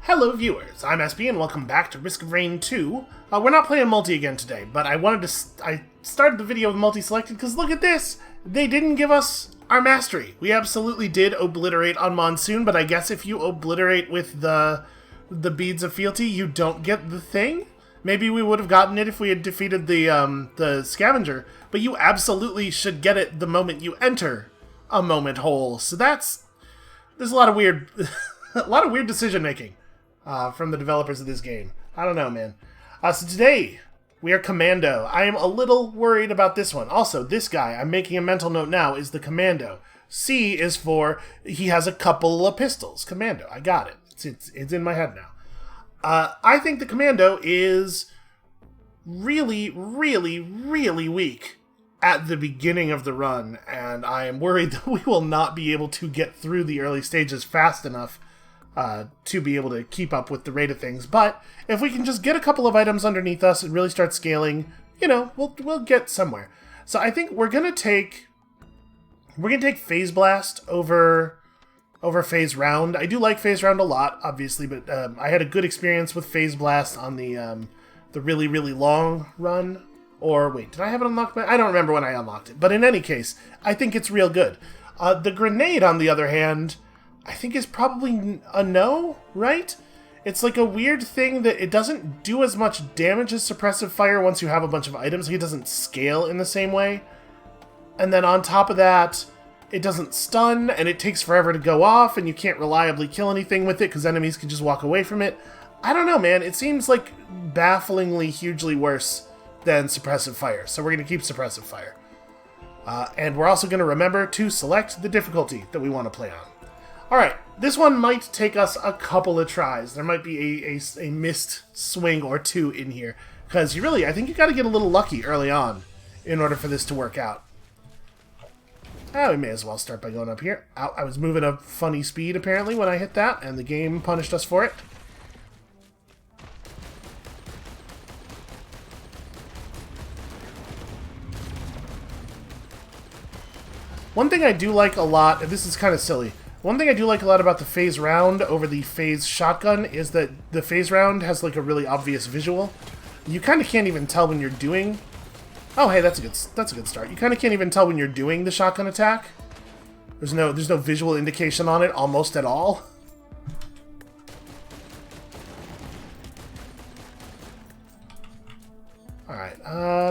Hello viewers, I'm SB and welcome back to Risk of Rain 2. We're not playing multi again today, but I started the video with multi selected because look at this! They didn't give us our mastery. We absolutely did obliterate on Monsoon, but I guess if you obliterate with the Beads of Fealty, you don't get the thing? Maybe we would have gotten it if we had defeated the Scavenger, but you absolutely should get it the moment you enter a moment hole. So there's a lot of weird a lot of weird decision making. From the developers of this game. I don't know, man. So today, we are Commando. I am a little worried about this one. Also, this guy, I'm making a mental note now, is the Commando. C is for, he has a couple of pistols. Commando, I got it. It's in my head now. I think the Commando is really, really, really weak at the beginning of the run, and I am worried that we will not be able to get through the early stages fast enough to be able to keep up with the rate of things. But if we can just get a couple of items underneath us and really start scaling, you know, we'll get somewhere. So I think we're gonna take Phase Blast over Phase Round. I do like Phase Round a lot, obviously, but I had a good experience with Phase Blast on the really, really long run. Or wait, did I have it unlocked? I don't remember when I unlocked it. But in any case, I think it's real good. The grenade, on the other hand, I think is probably a no, right? It's like a weird thing that it doesn't do as much damage as suppressive fire once you have a bunch of items. Like, it doesn't scale in the same way. And then on top of that, it doesn't stun, and it takes forever to go off, and you can't reliably kill anything with it because enemies can just walk away from it. I don't know, man. It seems like bafflingly hugely worse than suppressive fire. So we're going to keep suppressive fire. And we're also going to remember to select the difficulty that we want to play on. Alright, this one might take us a couple of tries. There might be a missed swing or two in here. Because I think you gotta get a little lucky early on in order for this to work out. We may as well start by going up here. Ow, I was moving a funny speed apparently when I hit that, and the game punished us for it. One thing I do like a lot, and this is kind of silly, one thing I do like a lot about the Phase Round over the Phase Shotgun is that the Phase Round has like a really obvious visual. You kind of can't even tell when you're doing... Oh, hey, that's a good start. You kind of can't even tell when you're doing the shotgun attack. There's no visual indication on it almost at all. Alright,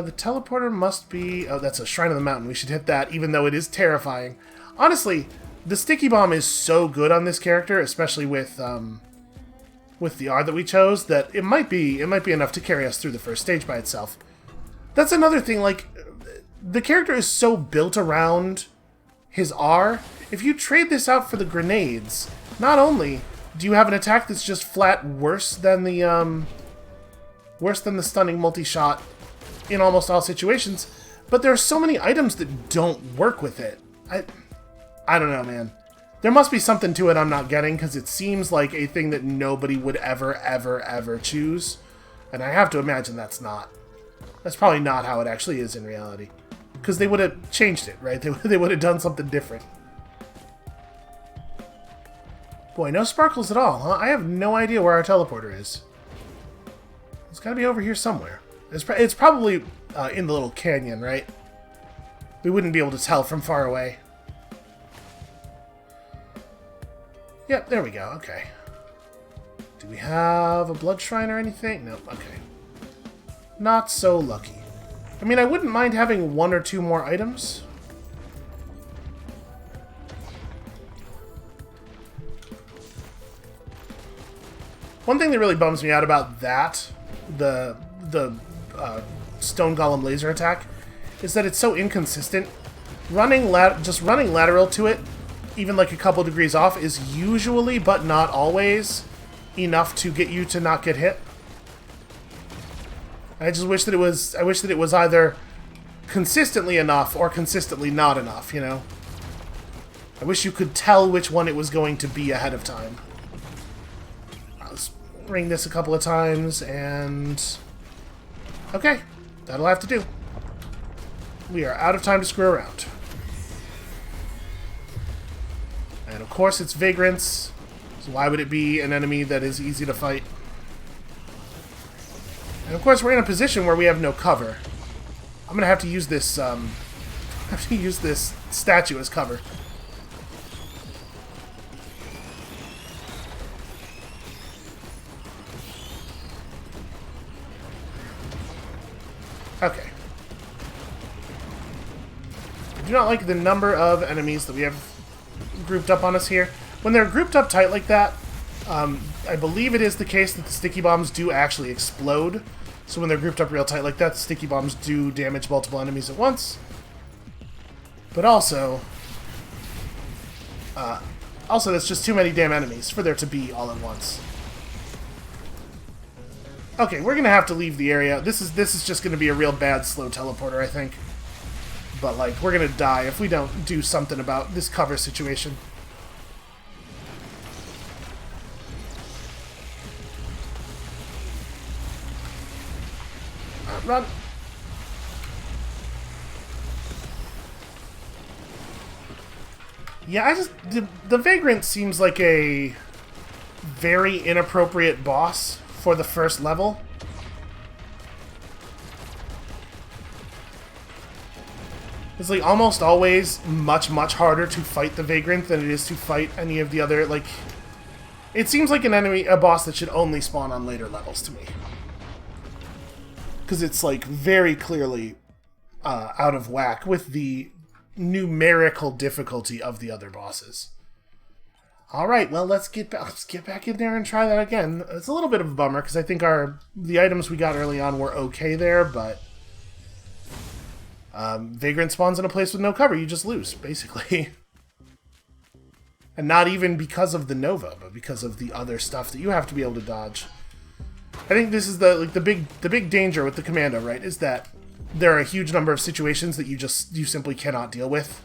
the teleporter must be... Oh, that's a Shrine of the Mountain. We should hit that, even though it is terrifying. Honestly, the sticky bomb is so good on this character, especially with the R that we chose, that it might be enough to carry us through the first stage by itself. That's another thing, like, the character is so built around his R. If you trade this out for the grenades, not only do you have an attack that's just flat worse than the stunning multi-shot in almost all situations, but there are so many items that don't work with it. I don't know, man. There must be something to it I'm not getting, because it seems like a thing that nobody would ever, ever, ever choose. And I have to imagine that's probably not how it actually is in reality. Because they would have changed it, right? They would have done something different. Boy, no sparkles at all, huh? I have no idea where our teleporter is. It's gotta be over here somewhere. It's probably in the little canyon, right? We wouldn't be able to tell from far away. Yep, there we go, okay. Do we have a blood shrine or anything? Nope, okay. Not so lucky. I mean, I wouldn't mind having one or two more items. One thing that really bums me out about that, the Stone Golem laser attack, is that it's so inconsistent. Just running lateral to it, even like a couple degrees off, is usually, but not always, enough to get you to not get hit. I just wish that it was either consistently enough or consistently not enough, you know? I wish you could tell which one it was going to be ahead of time. Let's ring this a couple of times, and... Okay, that'll have to do. We are out of time to screw around. And of course it's Vagrants, So why would it be an enemy that is easy to fight? And of course, we're in a position where we have no cover. I'm gonna have to use this. Statue as cover. Okay. I do not like the number of enemies that we have grouped up on us here. When they're grouped up tight like that, I believe it is the case that the sticky bombs do actually explode. So when they're grouped up real tight like that, sticky bombs do damage multiple enemies at once. But also, that's just too many damn enemies for there to be all at once. Okay, we're gonna have to leave the area. This is just gonna be a real bad slow teleporter, I think. But like, we're gonna die if we don't do something about this cover situation. Run. Yeah, the Vagrant seems like a very inappropriate boss for the first level. It's like almost always much harder to fight the Vagrant than it is to fight any of the other, like... It seems like a boss that should only spawn on later levels to me. Because it's like very clearly out of whack with the numerical difficulty of the other bosses. Alright, well, let's get back in there and try that again. It's a little bit of a bummer, because I think the items we got early on were okay there, but... Vagrant spawns in a place with no cover, you just lose, basically. And not even because of the Nova, but because of the other stuff that you have to be able to dodge. I think this is the big danger with the Commando, right, is that there are a huge number of situations that you simply cannot deal with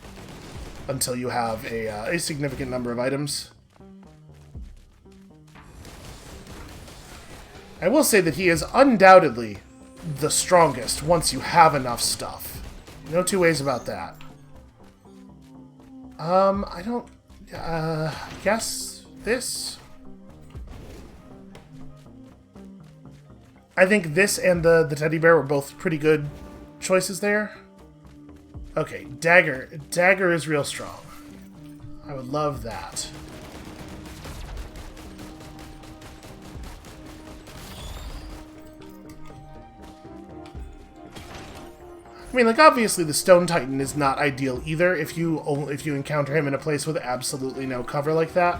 until you have a significant number of items. I will say that he is undoubtedly the strongest once you have enough stuff. No two ways about that. I don't... guess this? I think this and the teddy bear were both pretty good choices there. Okay, dagger. Dagger is real strong. I would love that. I mean, like, obviously the Stone Titan is not ideal either if you encounter him in a place with absolutely no cover like that.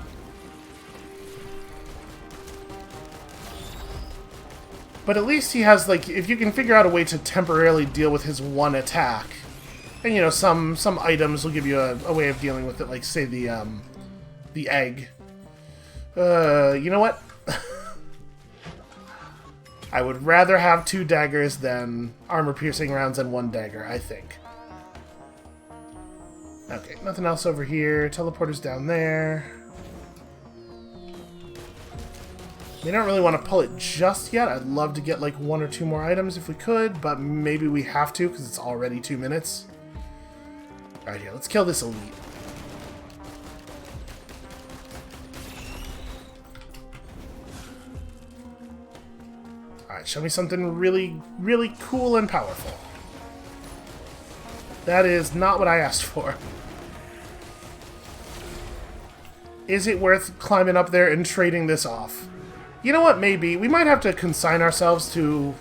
But at least he has, like, if you can figure out a way to temporarily deal with his one attack, and, you know, some items will give you a way of dealing with it, like, say, the egg. You know what? I would rather have 2 daggers than armor-piercing rounds and 1 dagger, I think. Okay, nothing else over here. Teleporter's down there. We don't really want to pull it just yet. I'd love to get like 1 or 2 more items if we could, but maybe we have to because it's already 2 minutes. Alright, here, let's kill this elite. Alright, show me something really, really cool and powerful. That is not what I asked for. Is it worth climbing up there and trading this off? You know what, maybe. We might have to consign ourselves to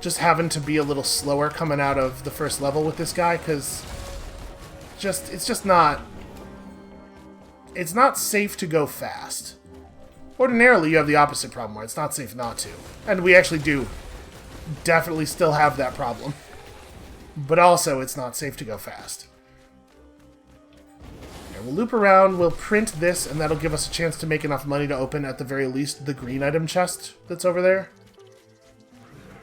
just having to be a little slower coming out of the first level with this guy, because it's just not... It's not safe to go fast. Ordinarily, you have the opposite problem, where it's not safe not to. And we actually do definitely still have that problem. But also, it's not safe to go fast. We'll loop around, we'll print this, and that'll give us a chance to make enough money to open, at the very least, the green item chest that's over there.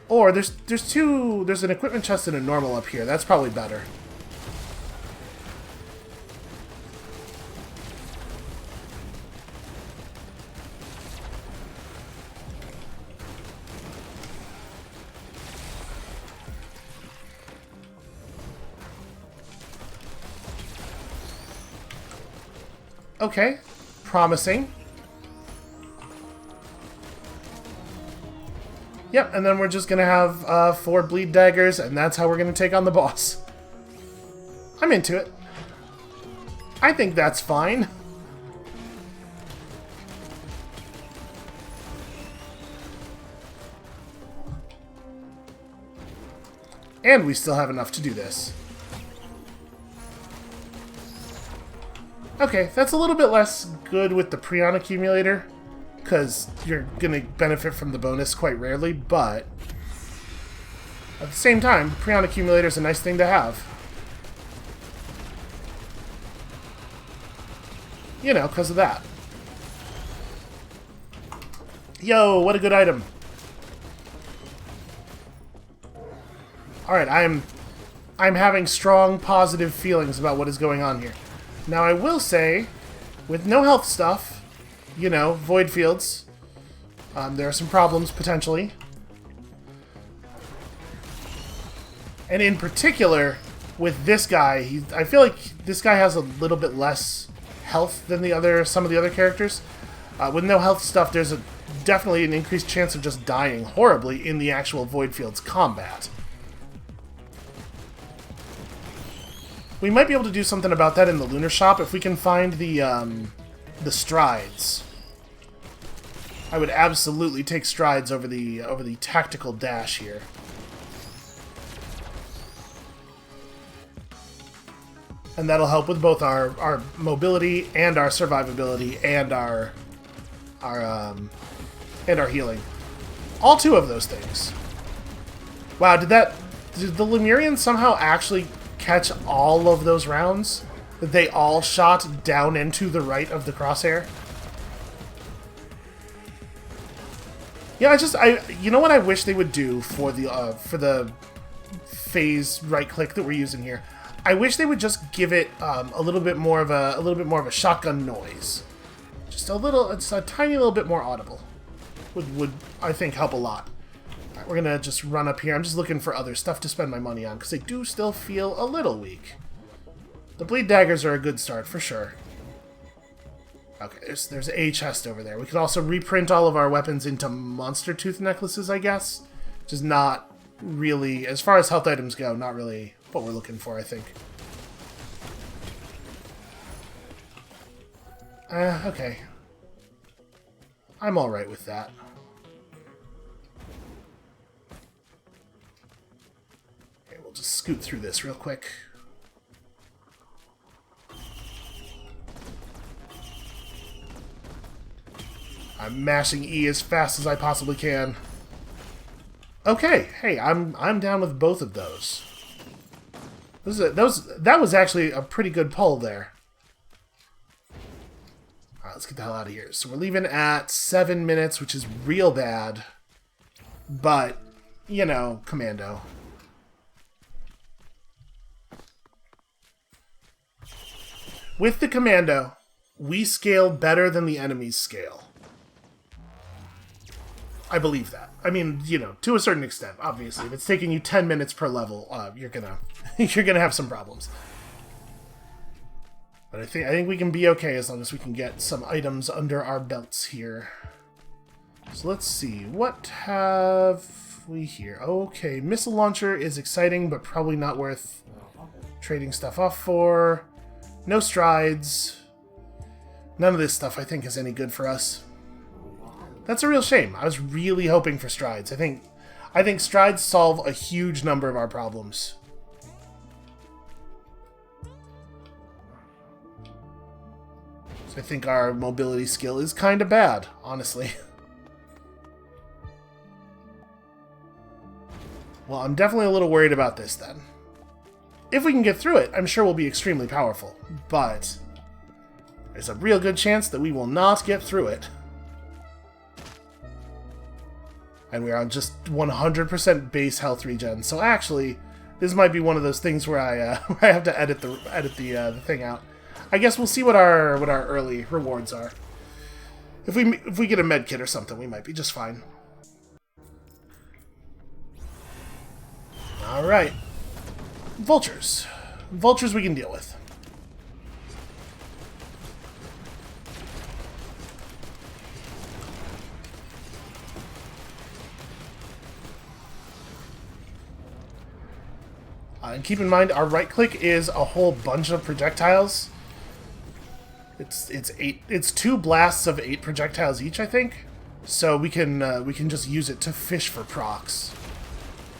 Or, there's an equipment chest and a normal up here. That's probably better. Okay, promising. Yep, and then we're just gonna have 4 bleed daggers, and that's how we're gonna take on the boss. I'm into it. I think that's fine. And we still have enough to do this. Okay, that's a little bit less good with the Prion accumulator, because you're going to benefit from the bonus quite rarely, but at the same time, Prion accumulator is a nice thing to have. You know, because of that. Yo, what a good item. Alright, I'm having strong positive feelings about what is going on here. Now I will say, with no health stuff, you know, void fields, there are some problems potentially. And in particular, with this guy, I feel like this guy has a little bit less health than some of the other characters. With no health stuff, there's definitely an increased chance of just dying horribly in the actual void fields combat. We might be able to do something about that in the Lunar Shop if we can find the strides. I would absolutely take strides over the tactical dash here. And that'll help with both our mobility and our survivability and our healing. All 2 of those things. Wow, did the Lemurians somehow actually catch all of those rounds? That they all shot down into the right of the crosshair? Yeah, you know what I wish they would do for the phase right click that we're using here? I wish they would just give it a little bit more of a shotgun noise. Just a tiny little bit more audible. Would I think help a lot. Alright, we're gonna just run up here. I'm just looking for other stuff to spend my money on because they do still feel a little weak. The bleed daggers are a good start for sure. Okay, there's a chest over there. We could also reprint all of our weapons into monster tooth necklaces, I guess. Which is not really, as far as health items go, not really what we're looking for, I think. Okay. I'm alright with that. Okay, we'll just scoot through this real quick. I'm mashing E as fast as I possibly can. Okay, hey, I'm down with both of those. That was actually a pretty good pull there. Alright, let's get the hell out of here. So we're leaving at 7 minutes, which is real bad. But, you know, commando. With the commando, we scale better than the enemies scale. I believe that. I mean, you know, to a certain extent, obviously. If it's taking you 10 minutes per level, you're gonna have some problems. But I think we can be okay as long as we can get some items under our belts here. So let's see. What have we here? Okay, missile launcher is exciting, but probably not worth trading stuff off for. No strides. None of this stuff, I think, is any good for us. That's a real shame. I was really hoping for strides. I think strides solve a huge number of our problems. So I think our mobility skill is kind of bad, honestly. Well, I'm definitely a little worried about this then. If we can get through it, I'm sure we'll be extremely powerful. But there's a real good chance that we will not get through it. And we're on just 100% base health regen. So actually, this might be one of those things where I have to edit the thing out. I guess we'll see what our early rewards are. If we get a med kit or something, we might be just fine. All right, vultures. Vultures we can deal with. And keep in mind, our right click is a whole bunch of projectiles. It's 2 blasts of 8 projectiles each, I think. So we can just use it to fish for procs,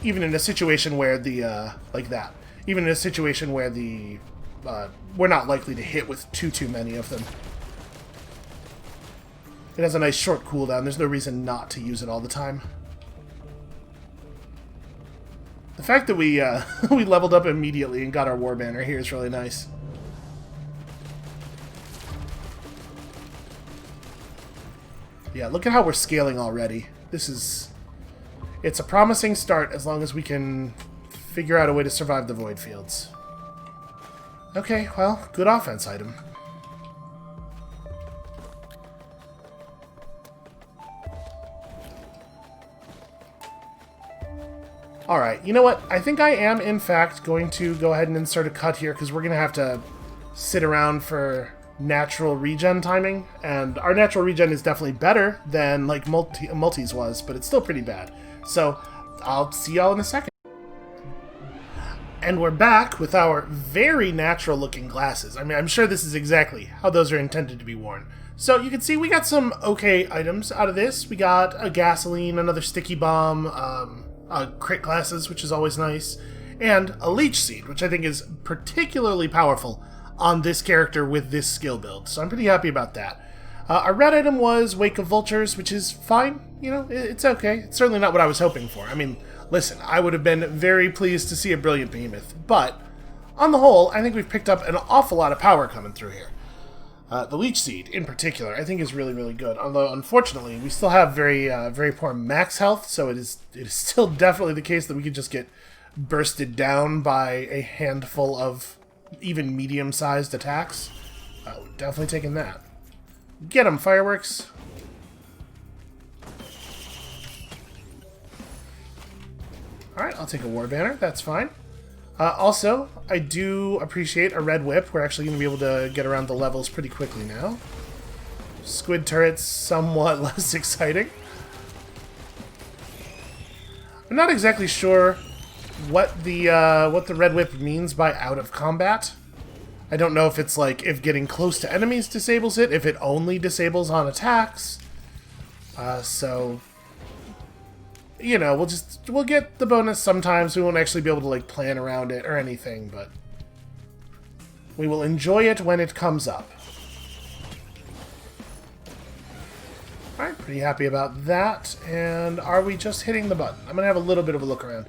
even in a situation where the like that. Even in a situation where the we're not likely to hit with too many of them. It has a nice short cooldown. There's no reason not to use it all the time. The fact that we we leveled up immediately and got our war banner here is really nice. Yeah, look at how we're scaling already. It's a promising start as long as we can figure out a way to survive the void fields. Okay, well, good offense item. Alright, you know what? I think I am, in fact, going to go ahead and insert a cut here, because we're going to have to sit around for natural regen timing, and our natural regen is definitely better than, like, multis was, but it's still pretty bad. So, I'll see y'all in a second. And we're back with our very natural-looking glasses. I mean, I'm sure this is exactly how those are intended to be worn. So, you can see we got some okay items out of this. We got a gasoline, another sticky bomb, crit glasses, which is always nice, and a leech seed, which I think is particularly powerful on this character with this skill build. So I'm pretty happy about that. Our red item was Wake of Vultures, which is fine. You know, it's okay. It's certainly not what I was hoping for. I mean, listen, I would have been very pleased to see a Brilliant Behemoth, but on the whole, I think we've picked up an awful lot of power coming through here. The Leech Seed, in particular, I think is really, really good. Although, unfortunately, we still have very poor max health, so it is still definitely the case that we could just get bursted down by a handful of even medium-sized attacks. Definitely taking that. Get 'em, fireworks! Alright, I'll take a war banner, that's fine. Also, I do appreciate a red whip. We're actually going to be able to get around the levels pretty quickly now. Squid turrets, somewhat less exciting. I'm not exactly sure what the red whip means by out of combat. I don't know if it's like if getting close to enemies disables it, if it only disables on attacks. So, you know, we'll get the bonus sometimes. We won't actually be able to like plan around it or anything, but we will enjoy it when it comes up. Alright, pretty happy about that. And are we just hitting the button? I'm gonna have a little bit of a look around.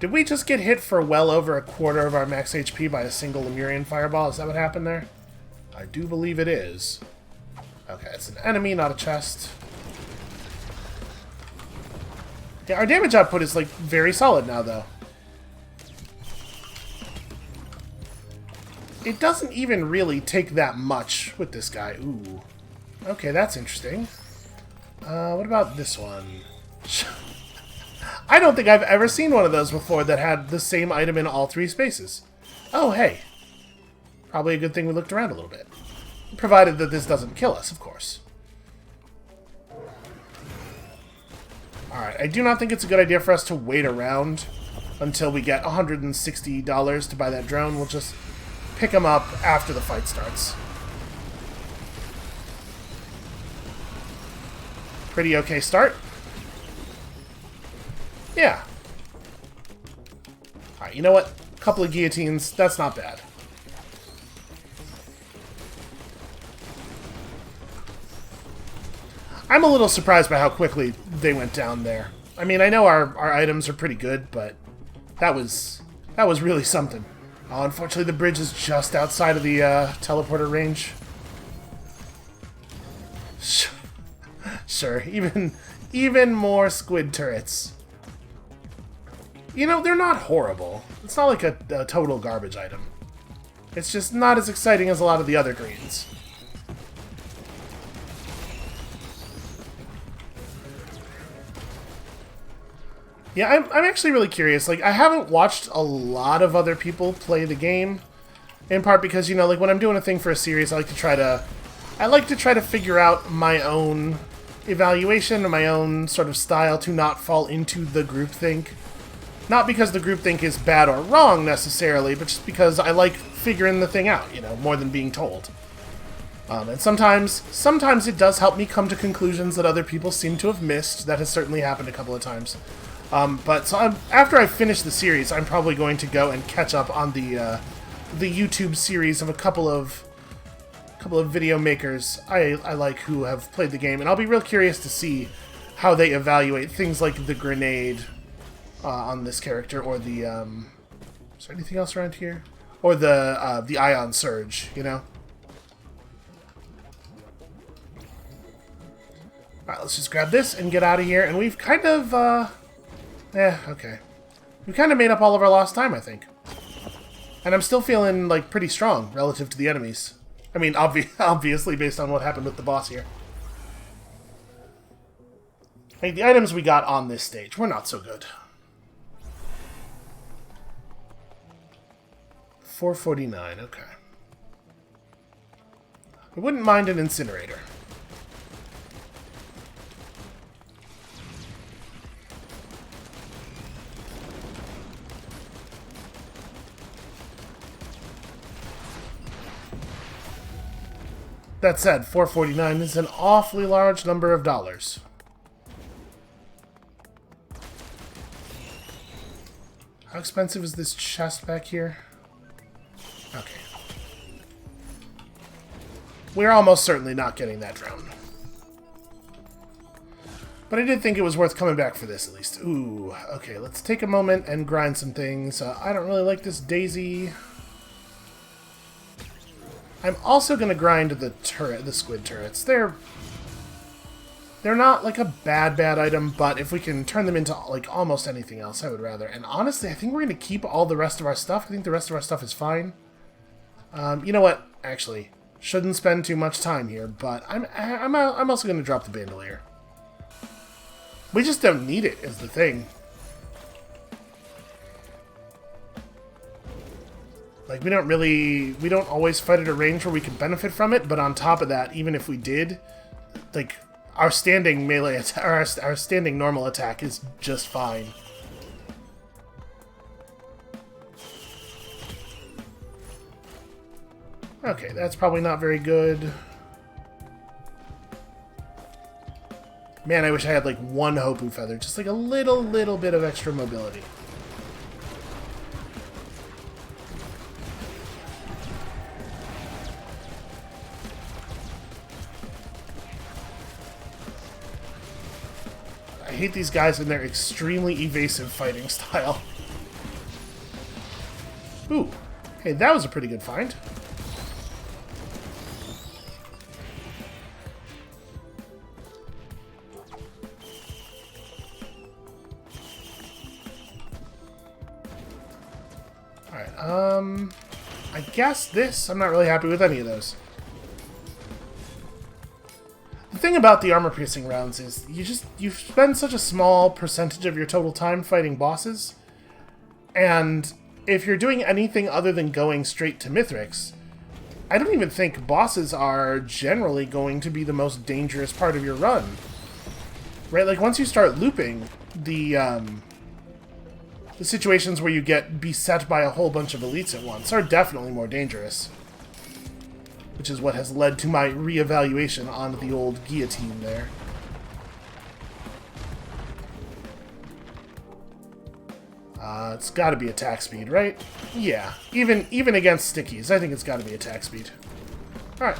Did we just get hit for well over a quarter of our max HP by a single Lemurian fireball? Is that what happened there? I do believe it is. Okay, it's an enemy, not a chest. Yeah, our damage output is, like, very solid now, though. It doesn't even really take that much with this guy. Ooh. Okay, that's interesting. What about this one? I don't think I've ever seen one of those before that had the same item in all 3 spaces. Oh, hey. Probably a good thing we looked around a little bit. Provided that this doesn't kill us, of course. Alright, I do not think it's a good idea for us to wait around until we get $160 to buy that drone. We'll just pick them up after the fight starts. Pretty okay start. Yeah. Alright, you know what? A couple of guillotines, that's not bad. I'm a little surprised by how quickly they went down there. I mean, I know our items are pretty good, but that was really something. Oh, unfortunately, the bridge is just outside of the teleporter range. Sure, even more squid turrets. You know, they're not horrible. It's not like a total garbage item. It's just not as exciting as a lot of the other greens. Yeah, I'm actually really curious. Like, I haven't watched a lot of other people play the game, in part because, you know, like when I'm doing a thing for a series, I like to try to figure out my own evaluation and my own sort of style to not fall into the groupthink Not because the groupthink is bad or wrong, necessarily, but just because I like figuring the thing out, you know, more than being told. And sometimes it does help me come to conclusions that other people seem to have missed. That has certainly happened a couple of times. After I finish the series, I'm probably going to go and catch up on the YouTube series of a couple of video makers I like who have played the game, and I'll be real curious to see how they evaluate things like the grenade on this character, or the is there anything else around here, or the ion surge, you know. Alright, let's just grab this and get out of here, and we've kind of, okay. We've kind of made up all of our lost time, I think. And I'm still feeling, like, pretty strong relative to the enemies. I mean, obviously, based on what happened with the boss here. Like, the items we got on this stage were not so good. 449, okay. I wouldn't mind an incinerator. That said, 449 is an awfully large number of dollars. How expensive is this chest back here? Okay. We're almost certainly not getting that drone. But I did think it was worth coming back for this, at least. Ooh, okay, let's take a moment and grind some things. I don't really like this daisy. I'm also going to grind the squid turrets. They're not like a bad item, but if we can turn them into like almost anything else, I would rather. And honestly, I think we're going to keep all the rest of our stuff. I think the rest of our stuff is fine. You know what? Actually, shouldn't spend too much time here, but I'm also going to drop the bandolier. We just don't need it, is the thing. Like, we don't always fight at a range where we can benefit from it, but on top of that, even if we did, like, our standing melee attack, our standing normal attack is just fine. Okay, that's probably not very good. Man, I wish I had, like, one Hopu feather, just like a little bit of extra mobility. I hate these guys and their extremely evasive fighting style. Ooh. Hey, that was a pretty good find. Alright, I guess this, I'm not really happy with any of those. The thing about the armor-piercing rounds is you spend such a small percentage of your total time fighting bosses, and if you're doing anything other than going straight to Mithrix, I don't even think bosses are generally going to be the most dangerous part of your run. Right? Like, once you start looping, the situations where you get beset by a whole bunch of elites at once are definitely more dangerous. Which is what has led to my reevaluation on the old guillotine there. It's gotta be attack speed, right? Yeah. Even against stickies, I think it's gotta be attack speed. Alright.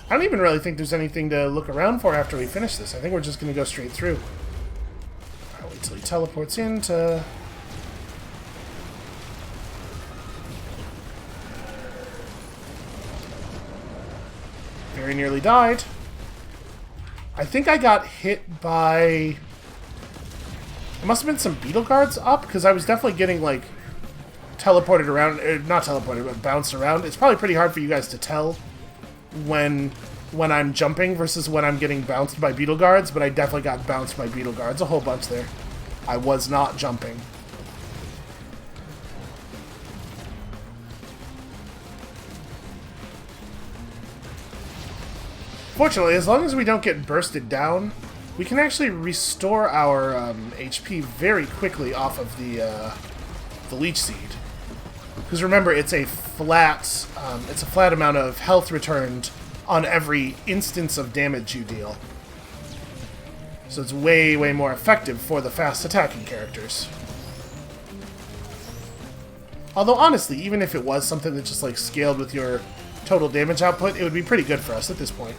I don't even really think there's anything to look around for after we finish this. I think we're just going to go straight through. I'll wait till he teleports in to... Very nearly died. I think I got hit by... It must have been some beetle guards up, because I was definitely getting, like, teleported around. Not teleported, but bounced around. It's probably pretty hard for you guys to tell when I'm jumping versus when I'm getting bounced by beetle guards, but I definitely got bounced by beetle guards a whole bunch there. I was not jumping. Fortunately, as long as we don't get bursted down, we can actually restore our HP very quickly off of the leech seed. Because remember, it's a flat amount of health returned on every instance of damage you deal. So it's way, way more effective for the fast attacking characters. Although honestly, even if it was something that just like scaled with your total damage output, it would be pretty good for us at this point.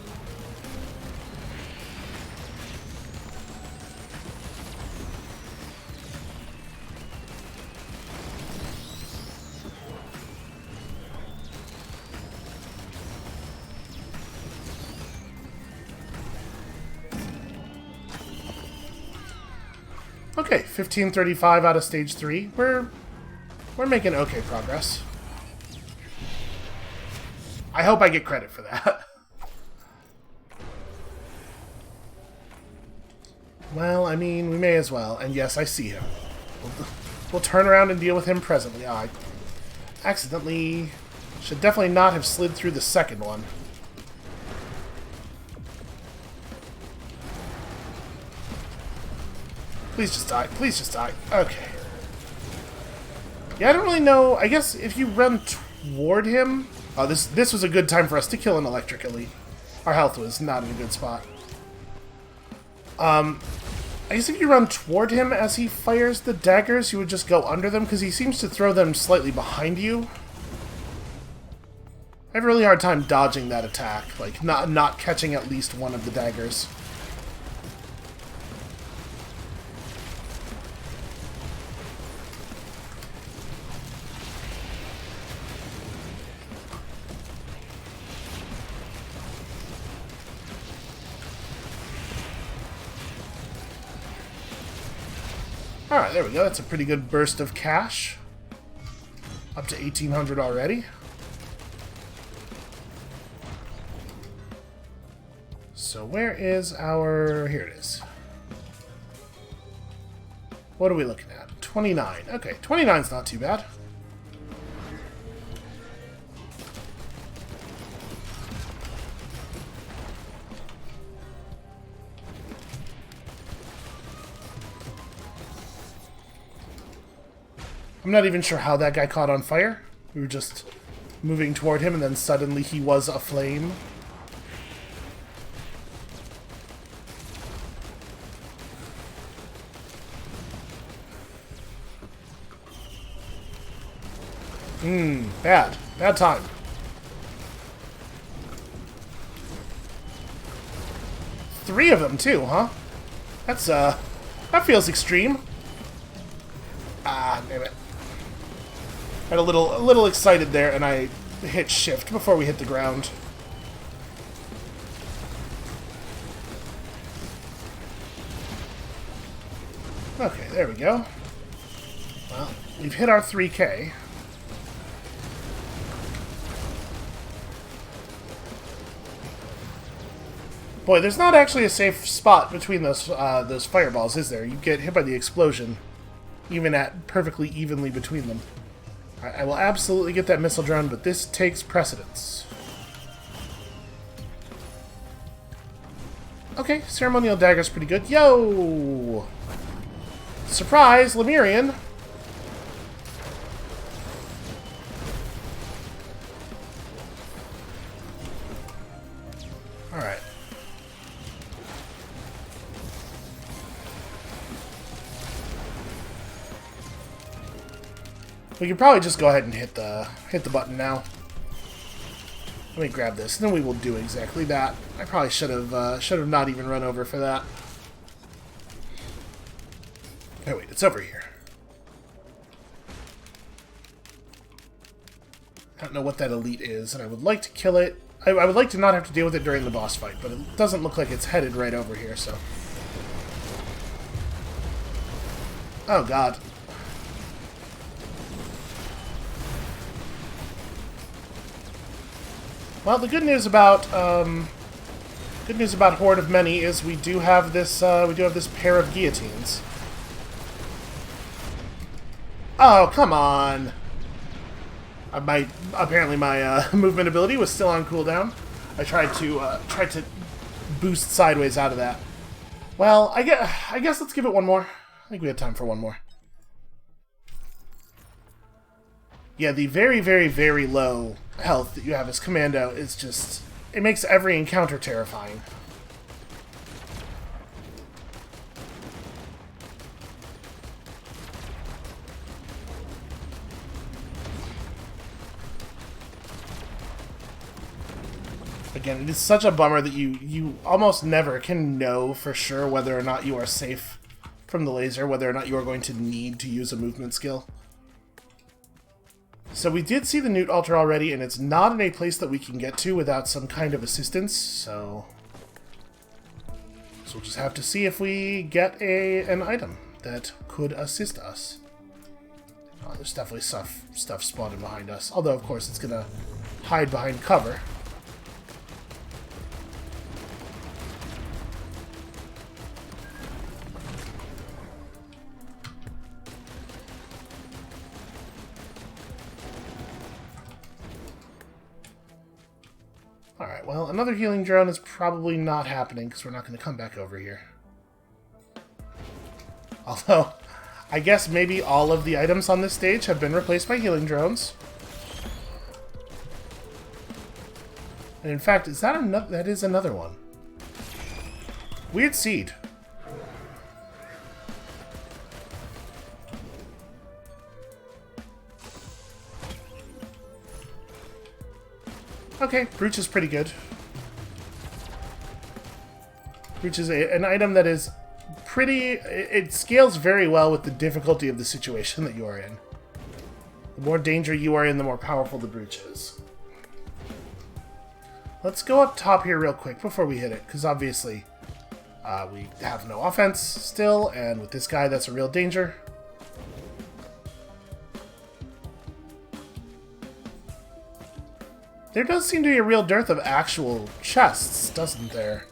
Okay, 1535 out of stage 3. We're making okay progress. I hope I get credit for that. Well, I mean, we may as well. And yes, I see him. We'll turn around and deal with him presently. Oh, I accidentally should definitely not have slid through the second one. Please just die. Please just die. Okay. Yeah, I don't really know. I guess if you run toward him... Oh, this was a good time for us to kill an electric elite. Our health was not in a good spot. I guess if you run toward him as he fires the daggers, you would just go under them, because he seems to throw them slightly behind you. I have a really hard time dodging that attack. Like, not catching at least one of the daggers. Alright, there we go. That's a pretty good burst of cash. Up to 1,800 already. So where is our... Here it is. What are we looking at? 29. Okay, 29's not too bad. I'm not even sure how that guy caught on fire. We were just moving toward him, and then suddenly he was aflame. Bad. Bad time. Three of them, too, huh? That's, that feels extreme. Ah, damn it. Got a little excited there, and I hit shift before we hit the ground. Okay, there we go. Well, we've hit our 3K. Boy, there's not actually a safe spot between those fireballs, is there? You get hit by the explosion, even at perfectly evenly between them. I will absolutely get that missile drone, but this takes precedence. Okay, ceremonial dagger's pretty good. Yo! Surprise, Lemurian! Alright. We could probably just go ahead and hit the button now. Let me grab this, and then we will do exactly that. I probably should have not even run over for that. Oh wait, it's over here. I don't know what that elite is, and I would like to kill it. I would like to not have to deal with it during the boss fight, but it doesn't look like it's headed right over here, so... Oh god. Well, the good news about Horde of Many is we do have this pair of guillotines. Oh, come on! Apparently my movement ability was still on cooldown. I tried to boost sideways out of that. Well, I guess let's give it one more. I think we have time for one more. Yeah, the very, very, very low health that you have as Commando is just... It makes every encounter terrifying. Again, it is such a bummer that you almost never can know for sure whether or not you are safe from the laser, whether or not you are going to need to use a movement skill. So we did see the Newt altar already, and it's not in a place that we can get to without some kind of assistance, so we'll just have to see if we get an item that could assist us. Oh, there's definitely stuff spawning behind us, although of course it's gonna hide behind cover. Alright, well, another healing drone is probably not happening because we're not going to come back over here. Although, I guess maybe all of the items on this stage have been replaced by healing drones. And in fact, is that another? That is another one. Weird seed. Okay, Brooch is pretty good. Brooch is an item that is pretty... It scales very well with the difficulty of the situation that you are in. The more danger you are in, the more powerful the Brooch is. Let's go up top here real quick before we hit it, because obviously we have no offense still, and with this guy that's a real danger. There does seem to be a real dearth of actual chests, doesn't there?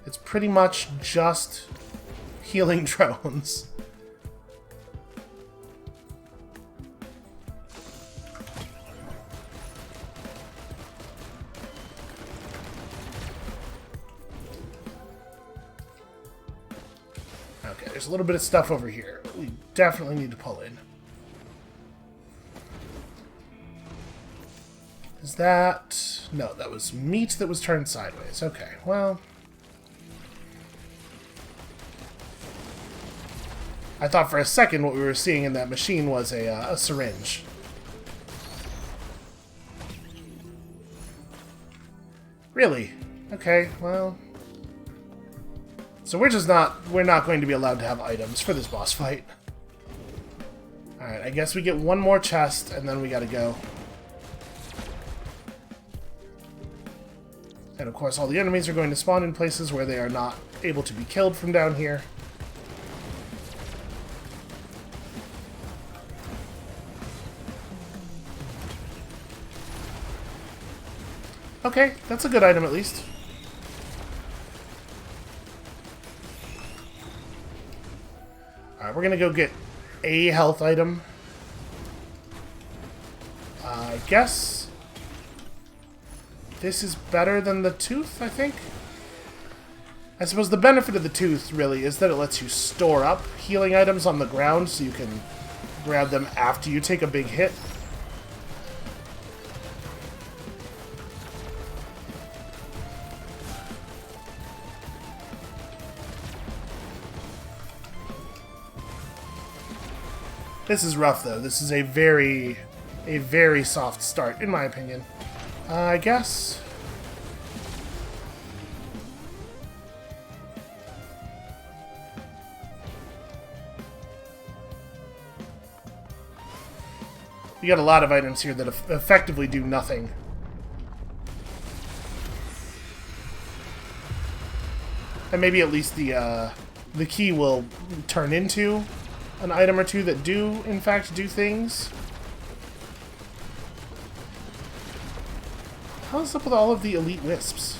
It's pretty much just healing drones. Okay, there's a little bit of stuff over here that we definitely need to pull in. Is that... No, that was meat that was turned sideways. Okay, well... I thought for a second what we were seeing in that machine was a syringe. Really? Okay, well... So we're not going to be allowed to have items for this boss fight. Alright, I guess we get one more chest, and then we gotta go. And of course, all the enemies are going to spawn in places where they are not able to be killed from down here. Okay, that's a good item at least. Alright, we're gonna go get a health item. I guess this is better than the tooth, I think? I suppose the benefit of the tooth, really, is that it lets you store up healing items on the ground so you can grab them after you take a big hit. This is rough, though. This is a very soft start, in my opinion. I guess. You got a lot of items here that effectively do nothing. And maybe at least the key will turn into an item or two that do, in fact, do things. How's up with all of the elite wisps?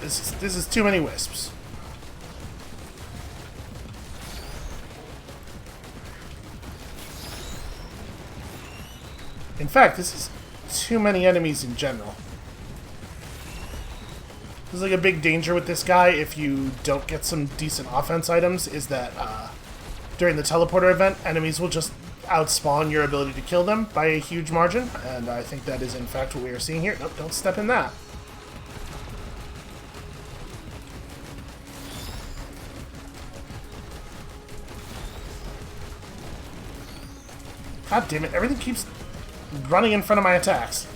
This is too many wisps. In fact, this is too many enemies in general. This is like a big danger with this guy if you don't get some decent offense items, is that during the teleporter event, enemies will just outspawn your ability to kill them by a huge margin, and I think that is in fact what we are seeing here. Nope, don't step in that. God damn it, everything keeps running in front of my attacks.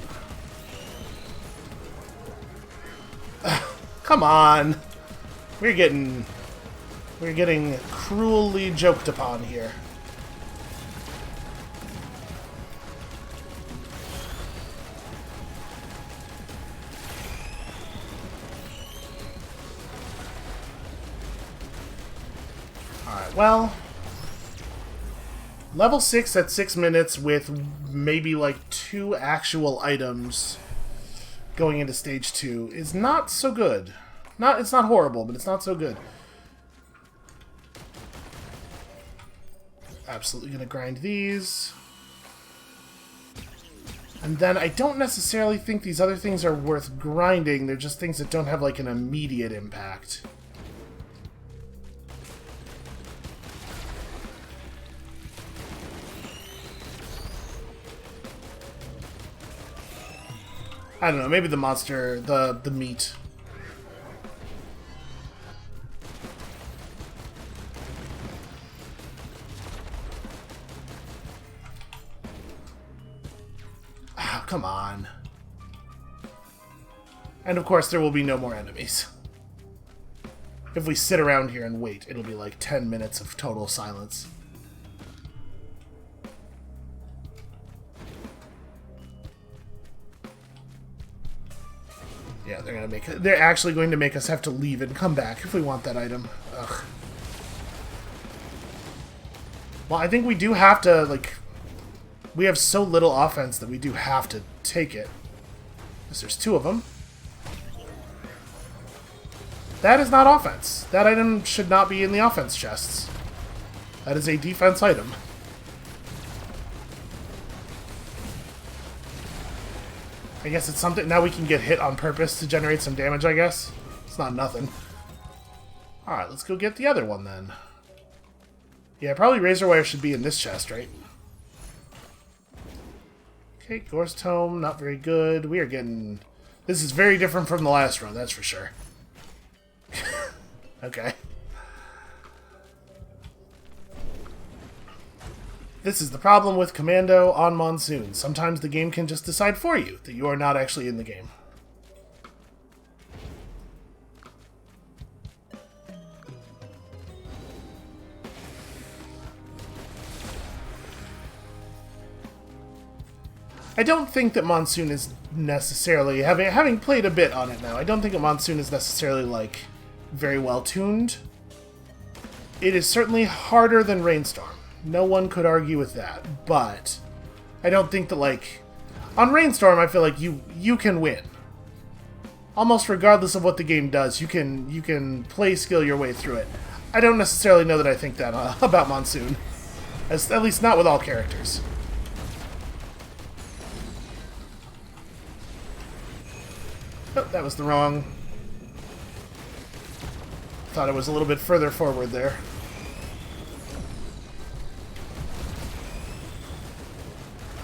Come on. We're getting cruelly joked upon here. Alright, well, level 6 at 6 minutes with maybe like 2 actual items going into stage 2 is not so good. It's not horrible, but it's not so good. Absolutely gonna grind these. And then I don't necessarily think these other things are worth grinding. They're just things that don't have like an immediate impact. I don't know, maybe the monster, the meat. Ah, come on. And of course there will be no more enemies. If we sit around here and wait, it'll be like 10 minutes of total silence. Yeah, they're actually going to make us have to leave and come back if we want that item. Ugh. Well, I think we do have to, like... We have so little offense that we do have to take it. Because there's 2 of them. That is not offense. That item should not be in the offense chests. That is a defense item. I guess it's something... Now we can get hit on purpose to generate some damage, I guess. It's not nothing. Alright, let's go get the other one, then. Yeah, probably Razor Wire should be in this chest, right? Okay, Gore's Tome, not very good. We are getting... This is very different from the last run, that's for sure. Okay. This is the problem with Commando on Monsoon. Sometimes the game can just decide for you that you are not actually in the game. I don't think that Monsoon is necessarily, having played a bit on it now, I don't think that Monsoon is necessarily, like, very well tuned. It is certainly harder than Rainstorm. No one could argue with that, but I don't think that, like, on Rainstorm, I feel like you can win. Almost regardless of what the game does, you can play skill your way through it. I don't necessarily know that I think that about Monsoon. At least not with all characters. Oh, that was the wrong... Thought it was a little bit further forward there.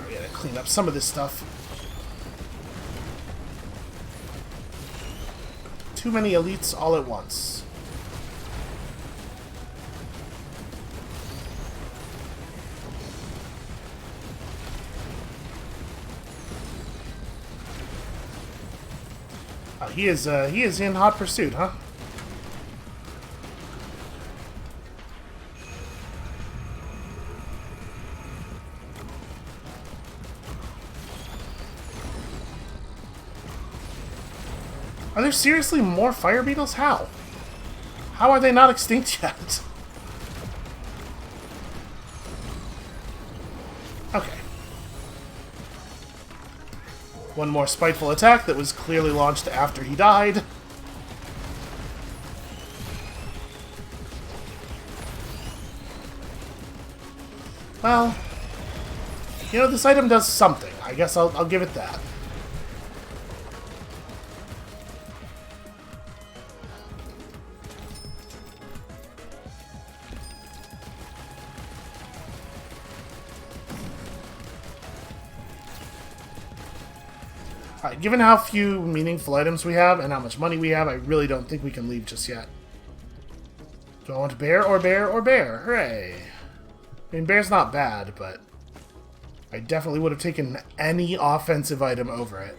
We gotta clean up some of this stuff. Too many elites all at once. He is in hot pursuit, huh? Are there seriously more fire beetles? How? How are they not extinct yet? Okay. One more spiteful attack that was clearly launched after he died. Well, you know, this item does something. I guess I'll give it that. Alright, given how few meaningful items we have and how much money we have, I really don't think we can leave just yet. Do I want bear or bear or bear? Hooray! I mean, bear's not bad, but I definitely would have taken any offensive item over it.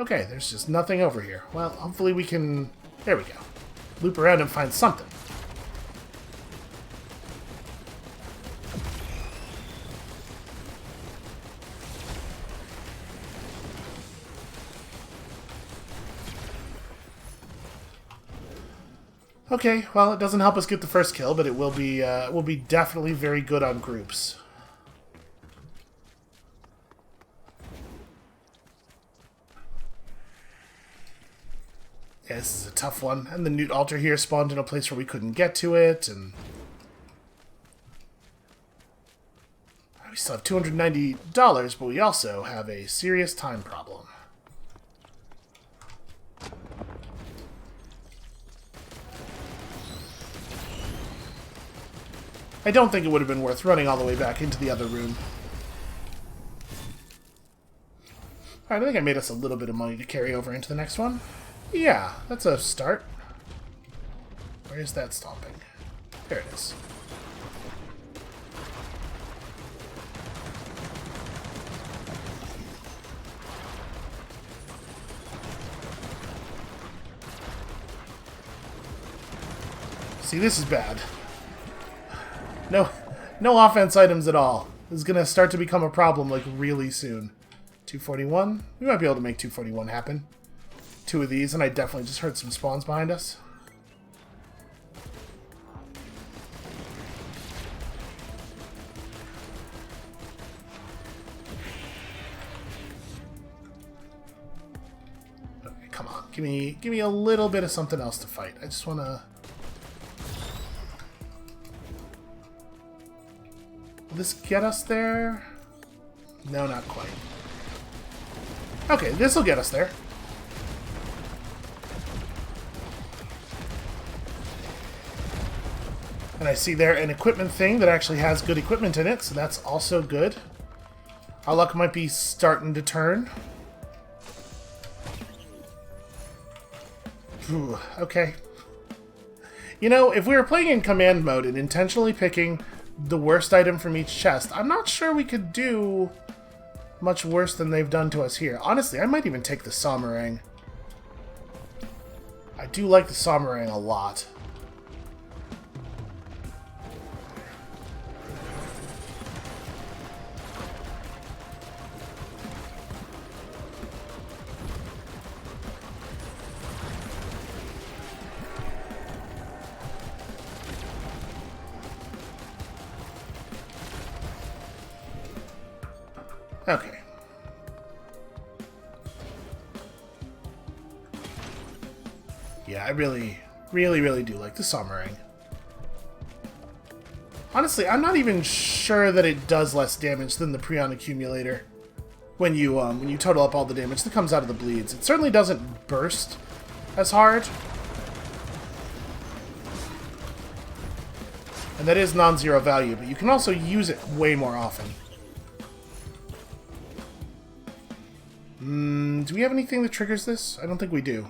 Okay, there's just nothing over here. Well, hopefully we can... There we go. Loop around and find something. Okay, well, it doesn't help us get the first kill, but it will be definitely very good on groups. Yeah, this is a tough one. And the Newt altar here spawned in a place where we couldn't get to it, and we still have $290, but we also have a serious time problem. I don't think it would have been worth running all the way back into the other room. Alright, I think I made us a little bit of money to carry over into the next one. Yeah, that's a start. Where is that stomping? There it is. See, this is bad. No offense items at all. This is gonna start to become a problem, like, really soon. 241? We might be able to make 241 happen. 2 of these, and I definitely just heard some spawns behind us. Okay, come on. Give me a little bit of something else to fight. I just wanna... Will this get us there? No, not quite. Okay, this will get us there. And I see there an equipment thing that actually has good equipment in it, so that's also good. Our luck might be starting to turn. Ooh, okay. You know, if we were playing in command mode and intentionally picking the worst item from each chest, I'm not sure we could do much worse than they've done to us here. Honestly, I might even take the Samarang. I do like the Samarang a lot. Okay. Yeah, I really do like the Samarang. Honestly, I'm not even sure that it does less damage than the Prion Accumulator. When you total up all the damage that comes out of the bleeds. It certainly doesn't burst as hard. And that is non-zero value, but you can also use it way more often. Do we have anything that triggers this? I don't think we do.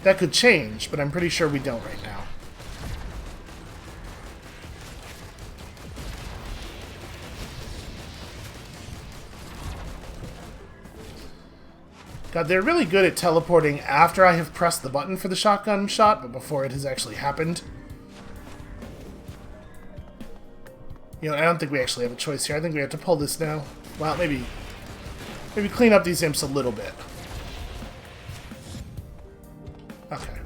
That could change, but I'm pretty sure we don't right now. God, they're really good at teleporting after I have pressed the button for the shotgun shot, but before it has actually happened. You know, I don't think we actually have a choice here. I think we have to pull this now. Well, maybe clean up these imps a little bit. Okay.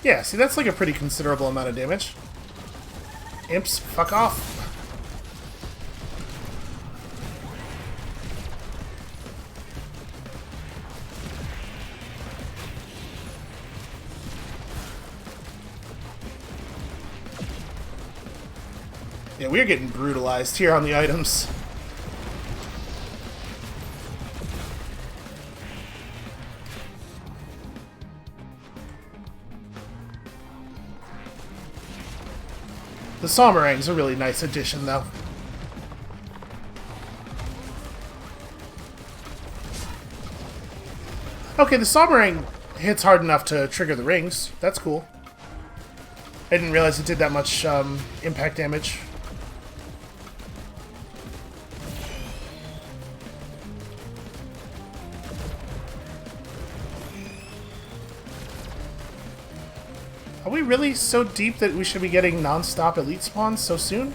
Yeah, see, that's like a pretty considerable amount of damage. Imps, fuck off. Yeah, we're getting brutalized here on the items. The Sommerang's a really nice addition, though. Okay, the Sommerang hits hard enough to trigger the rings. That's cool. I didn't realize it did that much impact damage. Are we really so deep that we should be getting non-stop elite spawns so soon?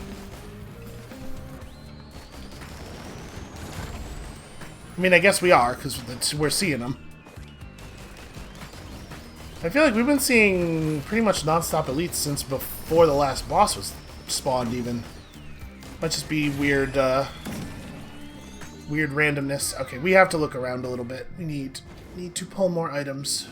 I mean, I guess we are, because we're seeing them. I feel like we've been seeing pretty much non-stop elites since before the last boss was spawned, even. Might just be weird, weird randomness. Okay, we have to look around a little bit. We need to pull more items.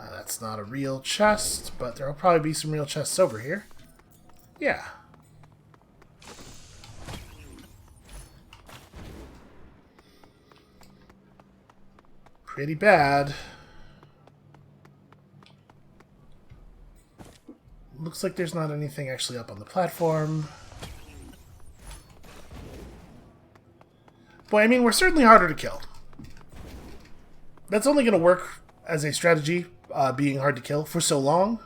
That's not a real chest, but there'll probably be some real chests over here. Yeah. Pretty bad. Looks like there's not anything actually up on the platform. Boy, I mean, we're certainly harder to kill. That's only going to work as a strategy, being hard to kill for so long.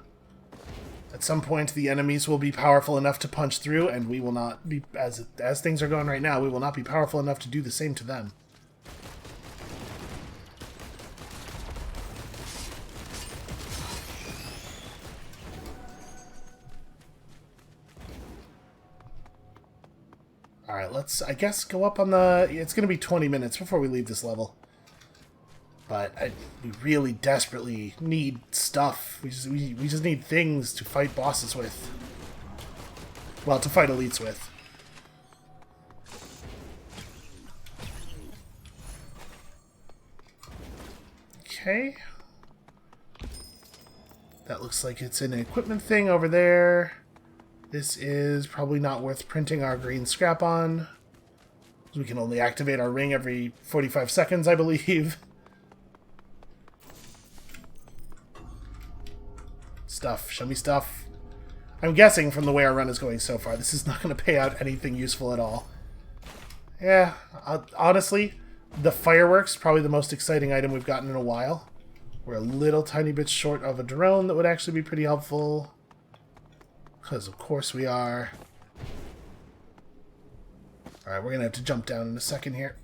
At some point, the enemies will be powerful enough to punch through, and we will not be, as things are going right now, we will not be powerful enough to do the same to them. Alright, let's, I guess, go up on the... It's going to be 20 minutes before we leave this level. But we really desperately need stuff. We just need things to fight bosses with. Well, to fight elites with. Okay. That looks like it's an equipment thing over there. This is probably not worth printing our green scrap on. We can only activate our ring every 45 seconds, I believe. Stuff. Show me stuff. I'm guessing from the way our run is going so far, this is not going to pay out anything useful at all. Yeah, honestly, the fireworks, probably the most exciting item we've gotten in a while. We're a little tiny bit short of a drone that would actually be pretty helpful. Because of course we are. Alright, we're going to have to jump down in a second here.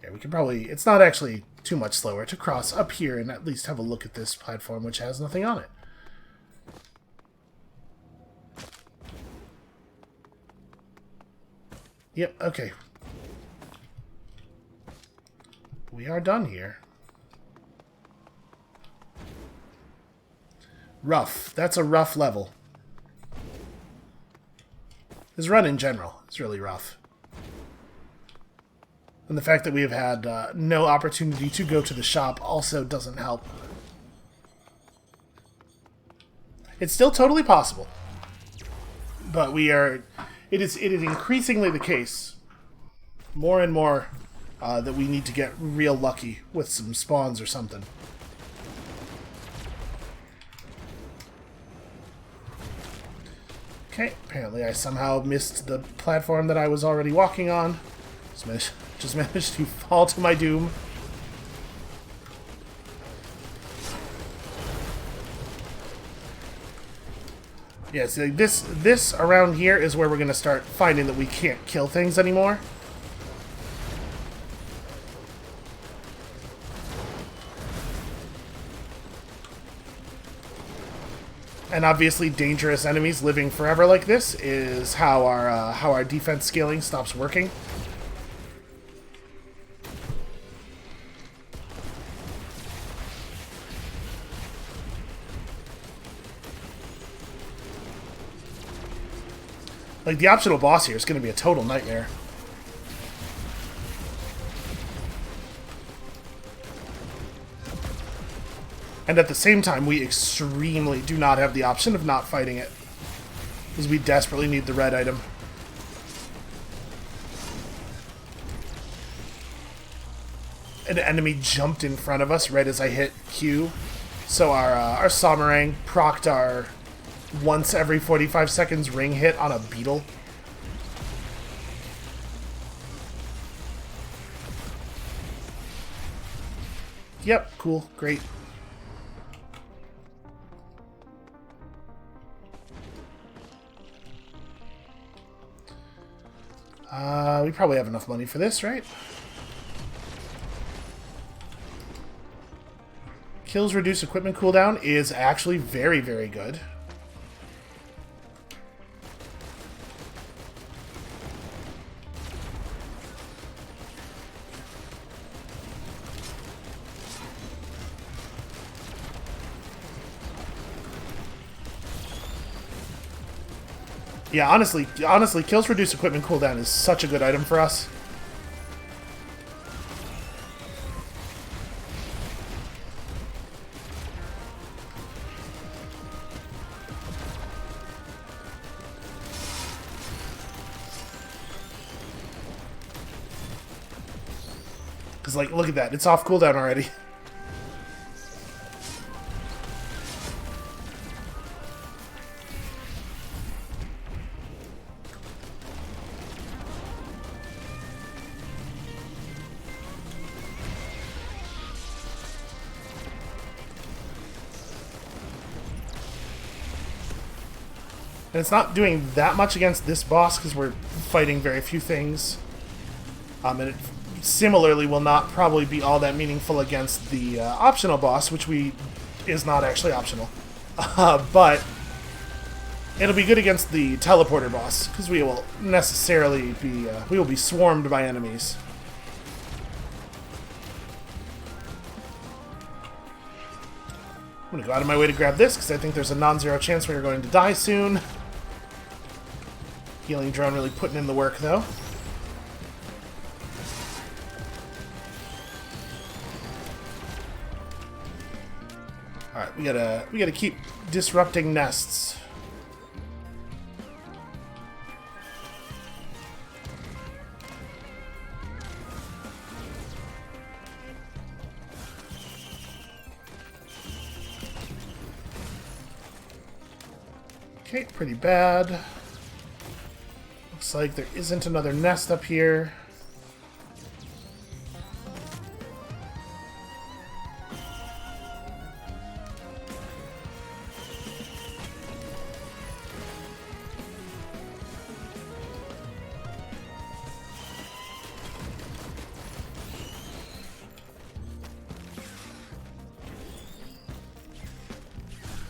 Yeah, we can probably... It's not actually too much slower to cross up here and at least have a look at this platform, which has nothing on it. Yep, okay. We are done here. Rough. That's a rough level. This run in general is really rough. And the fact that we have had no opportunity to go to the shop also doesn't help. It's still totally possible. But we are... It is increasingly the case, more and more, that we need to get real lucky with some spawns or something. Okay, apparently I somehow missed the platform that I was already walking on. Just managed to fall to my doom. Yeah, so this around here is where we're going to start finding that we can't kill things anymore. And obviously dangerous enemies living forever like this is how our defense scaling stops working. Like, the optional boss here is going to be a total nightmare. And at the same time, we extremely do not have the option of not fighting it. Because we desperately need the red item. An enemy jumped in front of us right as I hit Q. So our Somerang procced our once every 45 seconds ring hit on a beetle. Yep, cool, great. We probably have enough money for this, right? Kills reduce equipment cooldown is actually very, very good. Yeah, honestly, kills reduce equipment cooldown is such a good item for us. Because, like, look at that. It's off cooldown already. And it's not doing that much against this boss because we're fighting very few things. And it similarly will not probably be all that meaningful against the optional boss, which is not actually optional. But it'll be good against the teleporter boss because we will necessarily be we will be swarmed by enemies. I'm going to go out of my way to grab this because I think there's a non-zero chance we are going to die soon. Healing drone really putting in the work, though. Alright, we gotta keep disrupting nests. Okay, pretty bad. Looks like there isn't another nest up here.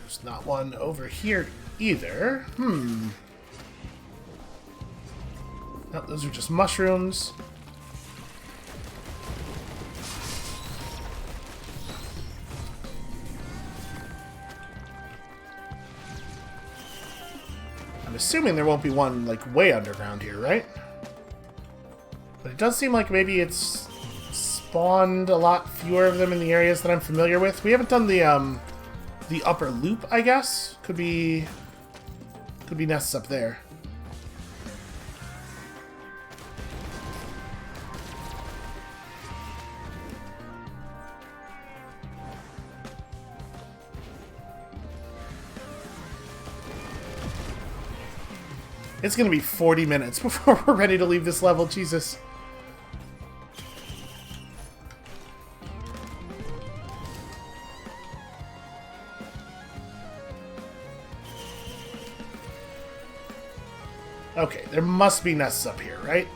There's not one over here either. No, those are just mushrooms. I'm assuming there won't be one, like, way underground here, right? But it does seem like maybe it's spawned a lot fewer of them in the areas that I'm familiar with. We haven't done the upper loop, I guess. Could be nests up there. It's gonna be 40 minutes before we're ready to leave this level, Jesus. Okay, there must be nests up here, right?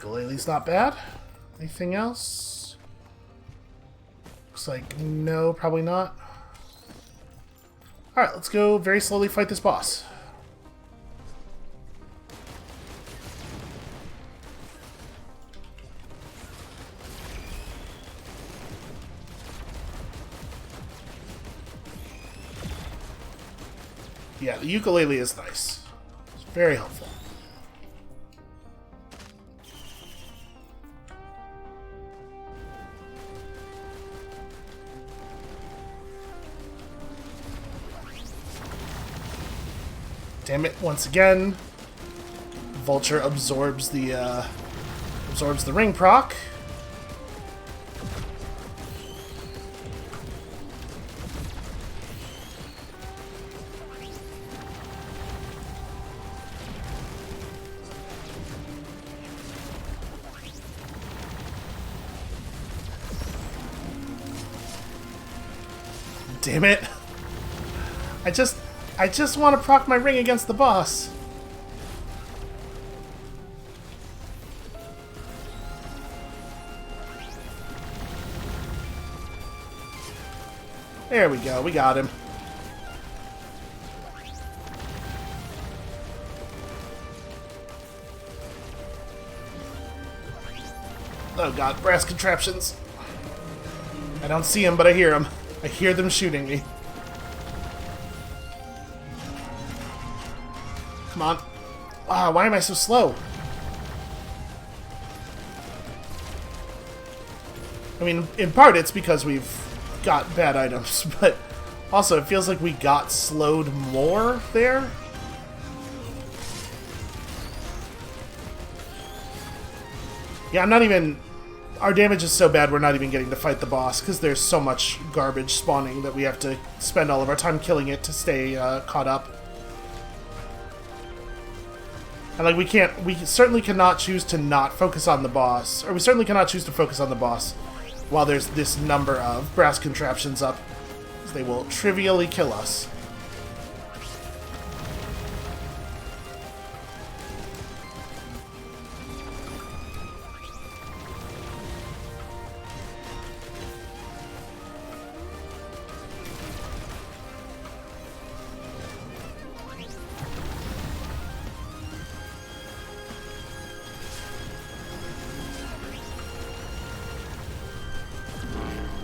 Ukulele's not bad. Anything else? Looks like no, probably not. Alright, let's go very slowly fight this boss. Yeah, the ukulele is nice. It's very helpful. Damn it, once again. Vulture absorbs the ring proc. Damn it. I just want to proc my ring against the boss. There we go, we got him. Oh god, brass contraptions. I don't see him, but I hear him. I hear them shooting me. Come on. Ah, why am I so slow? I mean, in part it's because we've got bad items, but also it feels like we got slowed more there. Yeah, I'm not even... Our damage is so bad we're not even getting to fight the boss because there's so much garbage spawning that we have to spend all of our time killing it to stay caught up. And like we certainly cannot choose to not focus on the boss, or we certainly cannot choose to focus on the boss while there's this number of brass contraptions up, because they will trivially kill us.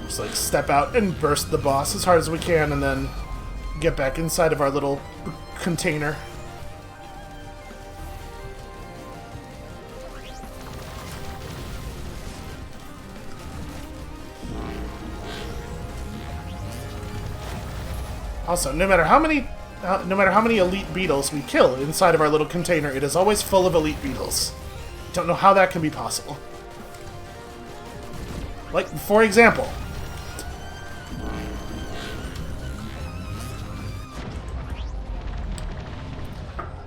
Just like step out and burst the boss as hard as we can and then get back inside of our little container. Also, no matter how many elite beetles we kill inside of our little container, it is always full of elite beetles. Don't know how that can be possible. Like, for example,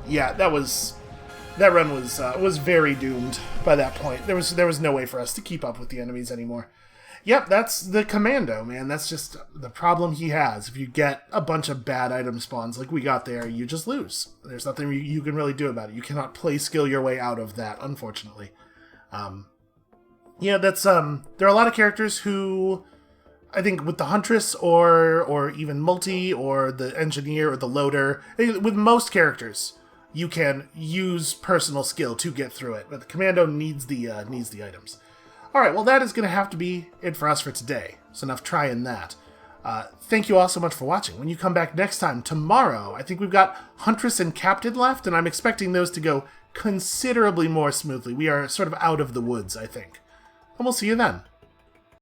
yeah, that run was very doomed by that point. There was no way for us to keep up with the enemies anymore. Yep, that's the commando, man. That's just the problem he has. If you get a bunch of bad item spawns like we got there, you just lose. There's nothing you can really do about it. You cannot play skill your way out of that, unfortunately. Yeah, that's there are a lot of characters who I think with the Huntress or even Multi or the Engineer or the Loader, with most characters, you can use personal skill to get through it, but the Commando needs the items. Alright, well that is going to have to be it for us for today. So enough trying that. Thank you all so much for watching. When you come back next time, tomorrow, I think we've got Huntress and Captain left, and I'm expecting those to go considerably more smoothly. We are sort of out of the woods, I think. And we'll see you then.